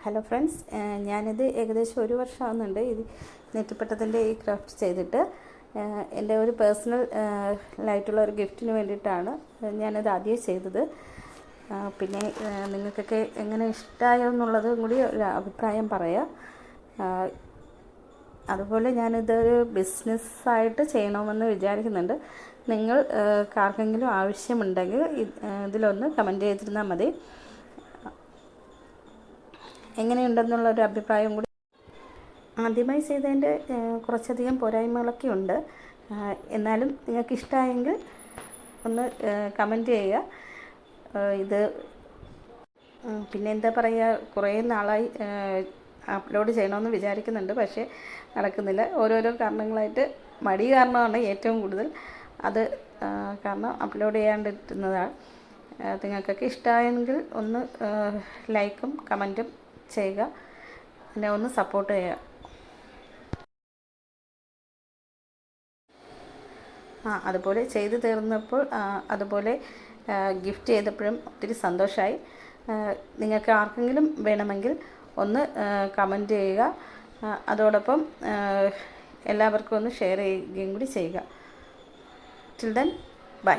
Hello friends, ഞാനിത് ഏകദേശം 1 വർഷമാകുന്നുണ്ട് ഇത് നെറ്റിപ്പട്ടത്തിൻ്റെ ഈ ക്രാഫ്റ്റ് ചെയ്തിട്ട്. എൻ്റെ ഒരു പേഴ്സണൽ ആയിട്ടുള്ള ഒരു ഗിഫ്റ്റിന് വേണ്ടിയിട്ടാണ് ഞാനത് ആദ്യം ചെയ്തത്. പിന്നെ നിങ്ങൾക്കൊക്കെ എങ്ങനെ ഇഷ്ടമായോ എന്നുള്ളതും കൂടി ഒരു അഭിപ്രായം പറയാം. അതുപോലെ ഞാനിതൊരു ബിസിനസ്സായിട്ട് ചെയ്യണമെന്ന് വിചാരിക്കുന്നുണ്ട്. നിങ്ങൾ ആർക്കെങ്കിലും ആവശ്യമുണ്ടെങ്കിൽ ഇതിലൊന്ന് കമൻറ്റ് ചെയ്തിരുന്നാൽ മതി. എങ്ങനെയുണ്ടെന്നുള്ളൊരു അഭിപ്രായം കൂടി. ആദ്യമായി ചെയ്തതിൻ്റെ കുറച്ചധികം പോരായ്മകളൊക്കെ ഉണ്ട്. എന്നാലും നിങ്ങൾക്ക് ഇഷ്ടമായെങ്കിൽ ഒന്ന് കമൻറ്റ് ചെയ്യുക. ഇത് പിന്നെ എന്താ പറയുക, കുറേ നാളായി അപ്ലോഡ് ചെയ്യണമെന്ന് വിചാരിക്കുന്നുണ്ട്, പക്ഷേ നടക്കുന്നില്ല. ഓരോരോ കാരണങ്ങളായിട്ട് മടി കാരണമാണ് ഏറ്റവും കൂടുതൽ. അത് കാരണം അപ്ലോഡ് ചെയ്യാണ്ടിരുന്നതാണ്. നിങ്ങൾക്കൊക്കെ ഇഷ്ടമായെങ്കിൽ ഒന്ന് ലൈക്കും കമൻറ്റും ചെയ്യുക, എന്നെ ഒന്ന് സപ്പോർട്ട് ചെയ്യുക. അതുപോലെ ചെയ്തു തീർന്നപ്പോൾ അതുപോലെ ഗിഫ്റ്റ് ചെയ്തപ്പോഴും ഒത്തിരി സന്തോഷമായി. നിങ്ങൾക്ക് ആർക്കെങ്കിലും വേണമെങ്കിൽ ഒന്ന് കമൻറ്റ് ചെയ്യുക. അതോടൊപ്പം എല്ലാവർക്കും ഒന്ന് ഷെയർ ചെയ്യുകയും കൂടി ചെയ്യുക. Till then bye.